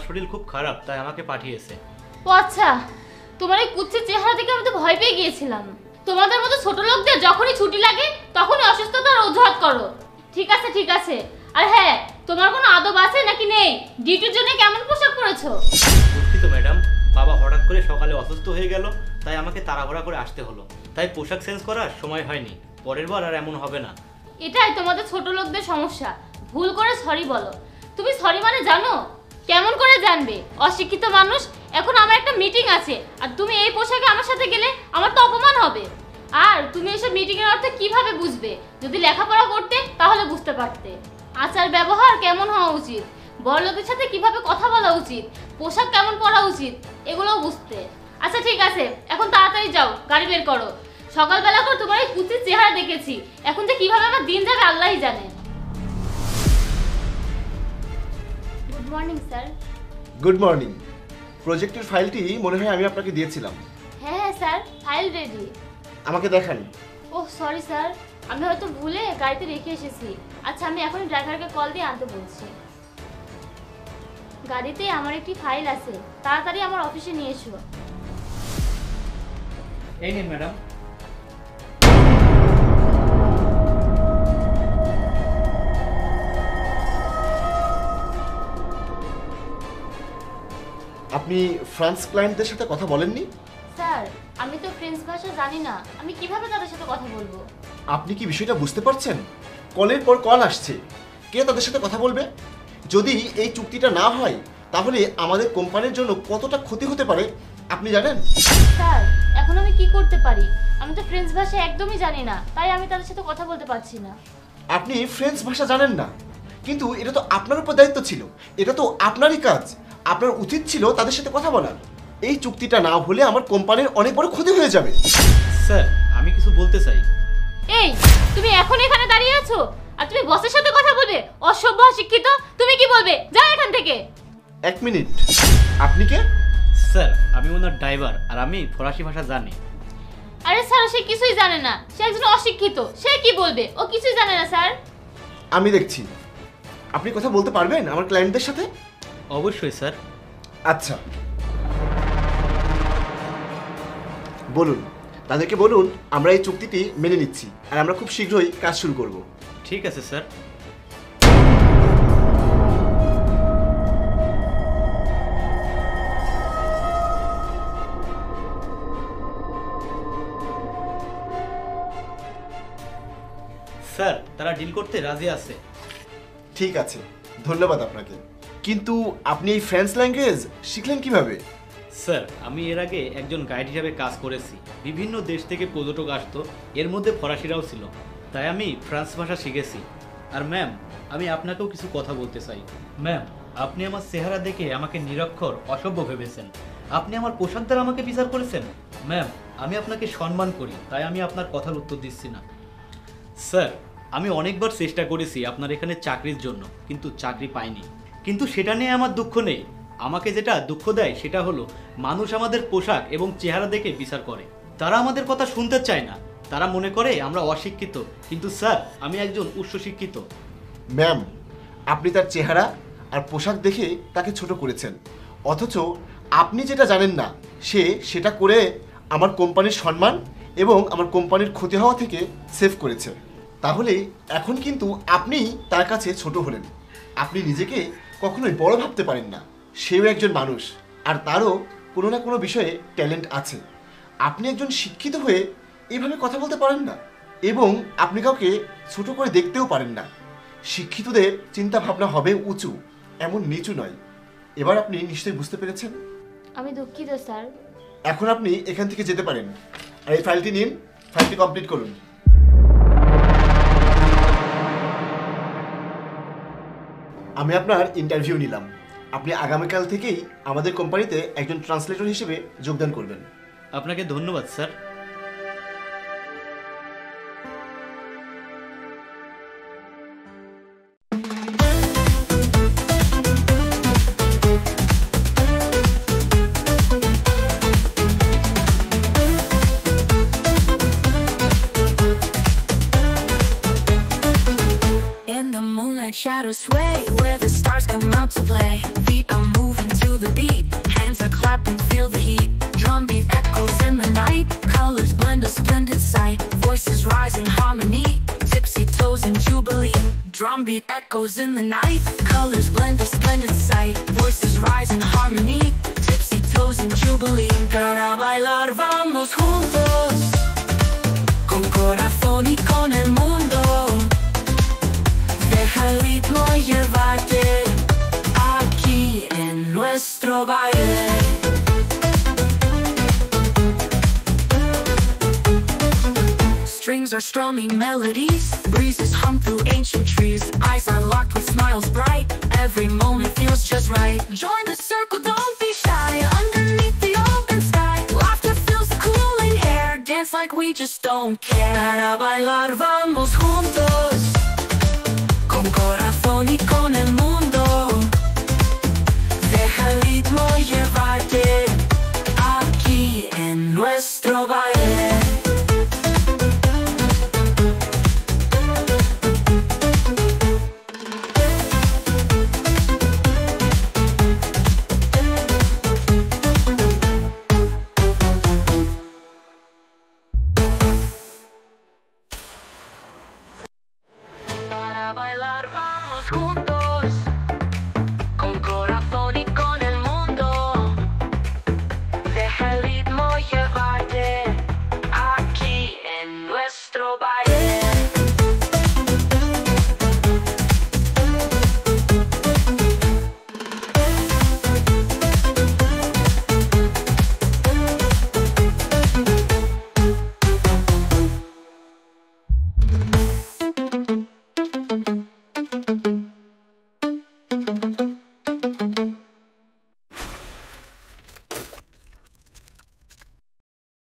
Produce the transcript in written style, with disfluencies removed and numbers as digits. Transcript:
শরীর খুব খারাপ, তাই আমাকে পাঠিয়েছে। ও আচ্ছা, তোমার এই কুচ্ছের চেহারা দেখে আমি তো ভয় পেয়ে গিয়েছিলাম। তোমাদের মতো ছোট লোকদের যখনই ছুটি লাগে তখনই অসুস্থতার অজুহাত করো। ঠিক আছে ঠিক আছে। আর হ্যাঁ, তোমার কোনো আদব আছে নাকি নেই? ডিউটির জন্য কেমন পোশাক পরেছো? দুঃখিত ম্যাডাম, বাবা হঠাৎ করে সকালে অসুস্থ হয়ে গেল, তাই আমাকে তাড়াহুড়া করে আসতে হলো, তাই পোশাক চেঞ্জ করার সময় হয়নি। পরের বার আর এমন হবে না। এটাই তোমাদের ছোট লোকদের সমস্যা। ভুল করে সরি বলো। তুমি সরি মানে জানো? কেমন করে জানবে? অশিক্ষিত মানুষ। এখন আমার একটা মিটিং আছে, আর তুমি এই পোশাকে আমার সাথে গেলে আমার তো অপমান হবে। আর তুমি এসব মিটিং এর অর্থ কিভাবে বুঝবে? যদি লেখাপড়া করতে তাহলে বুঝতে পারতে। আচার ব্যবহার কেমন হওয়া উচিত, বড়লোকের সাথে কিভাবে কথা বলা উচিত, পোশাক কেমন পরা উচিত, এগুলোও বুঝতে। আচ্ছা ঠিক আছে, এখন তাড়াতাড়ি যাও, গাড়ি বের করো। সকালবেলা করে তোমার এই কুচির চেহারা দেখেছি, এখন যে কিভাবে আমার দিন যাবে আল্লাহই জানে। Good morning sir. Good morning. প্রজেক্টের ফাইলটি মনে হয় আমি আপনাকে দিয়েছিলাম। হ্যাঁ স্যার, ফাইল রেডি। আমাকে দেখান। ওহ সরি স্যার, আমি হয়তো ভুলে গাড়িতে রেখে এসেছি। আচ্ছা, আমি এখন ড্রাইভারকে কল দিয়ে আনতে বলছি। গাড়িতে আমার একটি ফাইল আছে, তাড়াতাড়ি আমার অফিসে নিয়ে এসো। এই নিন ম্যাডাম। আপনি ফ্রান্স ক্লায়েন্টদের সাথে কথা বলেননি? স্যার, আমি তো ফ্রেঞ্চ ভাষা জানি না, আমি কিভাবে তাদের সাথে কথা বলবো? আপনি কি বিষয়টা বুঝতে পারছেন? কলের পর কল আসছে, কে তাদের সাথে কথা বলবে? যদি এই চুক্তিটা না হয় তাহলে আমাদের কোম্পানির জন্য কতটা ক্ষতি হতে পারে আপনি জানেন? স্যার, এখন আমি কি করতে পারি? আমি তো ফ্রেঞ্চ ভাষা একদমই জানি না, তাই আমি তাদের সাথে কথা বলতে পারছি না। আপনি ফ্রেঞ্চ ভাষা জানেন না, কিন্তু এটা তো আপনার উপর দায়িত্ব ছিল, এটা তো আপনারই কাজ। আপনার উচিত ছিল তাদের সাথে কথা বলার। এই চুক্তিটা না হলে আমার কোম্পানির অনেক বড় ক্ষতি হয়ে যাবে। স্যার, আমি কিছু বলতে চাই। এই, তুমি এখন এখানে দাঁড়িয়ে আছো আর তুমি বসের সাথে কথা বলবে? অসভ্য, অশিক্ষিত। তুমি কি বলবে? যাও এখান থেকে। এক মিনিট, আপনি কে? স্যার, আমি ওনার ড্রাইভার, আর আমি ফরাসি ভাষা জানি। আরে স্যার, সে কিছুই জানে না, সে একজন অশিক্ষিত। সে কি বলবে? ও কিছুই জানে না স্যার। আমি দেখছি। আপনি কথা বলতে পারবেন আমার ক্লায়েন্টদের সাথে? অবশ্যই স্যার। আচ্ছা, বলুন, তাদেরকে বলুন আমরা এই চুক্তিটি মেনে নিচ্ছি আর আমরা খুব শীঘ্রই কাজ শুরু করব। ঠিক আছে স্যার। স্যার, তারা ডিল করতে রাজি আছে। ঠিক আছে, ধন্যবাদ আপনাকে। কিন্তু আপনি এই ফ্রেঞ্চ ল্যাঙ্গুয়েজ শিখলেন কিভাবে? স্যার, আমি এর আগে একজন গাইড হিসাবে কাজ করেছি। বিভিন্ন দেশ থেকে পর্যটক আসতো, এর মধ্যে ফরাসিরাও ছিল, তাই আমি ফ্রান্স ভাষা শিখেছি। আর ম্যাম, আমি আপনাকেও কিছু কথা বলতে চাই। ম্যাম, আপনি আমার চেহারা দেখে আমাকে নিরক্ষর, অসভ্য ভেবেছেন। আপনি আমার পোশাক দ্বারা আমাকে বিচার করেছেন। ম্যাম, আমি আপনাকে সম্মান করি, তাই আমি আপনার কথার উত্তর দিচ্ছি না। স্যার, আমি অনেকবার চেষ্টা করেছি আপনার এখানে চাকরির জন্য, কিন্তু চাকরি পাইনি। কিন্তু সেটা নিয়ে আমার দুঃখ নেই। আমাকে যেটা দুঃখ দেয় সেটা হলো মানুষ আমাদের পোশাক এবং চেহারা দেখে বিচার করে। তারা আমাদের কথা শুনতে চায় না। তারা মনে করে আমরা অশিক্ষিত, কিন্তু স্যার, আমি একজন উচ্চশিক্ষিত। ম্যাম, আপনি তার চেহারা আর পোশাক দেখে তাকে ছোট করেছেন, অথচ আপনি যেটা জানেন না সে সেটা করে আমার কোম্পানির সম্মান এবং আমার কোম্পানির ক্ষতি হওয়া থেকে সেভ করেছে। তাহলে এখন কিন্তু আপনি তার কাছে ছোট হলেন। আপনি নিজেকে কখনোই বড় ভাবতে পারেন না। সেও একজন মানুষ, আর তারও কোনো না কোনো বিষয়ে ট্যালেন্ট আছে। আপনি একজন শিক্ষিত হয়ে এইভাবে কথা বলতে পারেন না, এবং আপনি কাউকে ছোট করে দেখতেও পারেন না। শিক্ষিতদের চিন্তা ভাবনা হবে উঁচু, এমন নিচু নয়। এবার আপনি নিশ্চয়ই বুঝতে পেরেছেন। আমি দুঃখিত স্যার। এখন আপনি এখান থেকে যেতে পারেন। আর এই ফাইলটি নিন, ফাইলটি কমপ্লিট করুন। আমি আপনার ইন্টারভিউ নিলাম। আপনি আগামীকাল থেকেই আমাদের কোম্পানিতে একজন ট্রান্সলেটর হিসেবে যোগদান করবেন। আপনাকে ধন্যবাদ sir. Shadows sway where the stars come out to play. Feet are moving the beat. Hands are clapping, feel the heat. Drum beat echoes in the night. Colors blend, a splendid sight. Voices rise in harmony. Tipsy toes in jubilee. Drum beat echoes in the night. Colors blend, a splendid sight. Voices rise in harmony. Tipsy toes in jubilee. Para bailar vamos juntos, con corazón y con el mundo. Deja el ritmo llevarte aquí en nuestro baile. Strings are strumming melodies. Breezes hum through ancient trees. Eyes are locked with smiles bright. Every moment feels just right. Join the circle, don't be shy. Underneath the open sky, laughter fills the cooling air. Dance like we just don't care. Para bailar vamos juntos, con corazón y con el mundo. Deja el ritmo llevarte aquí en nuestro baile. Para bailar vamos juntos, con corazón y con el mundo. Deja el ritmo llevarte aquí en nuestro baile.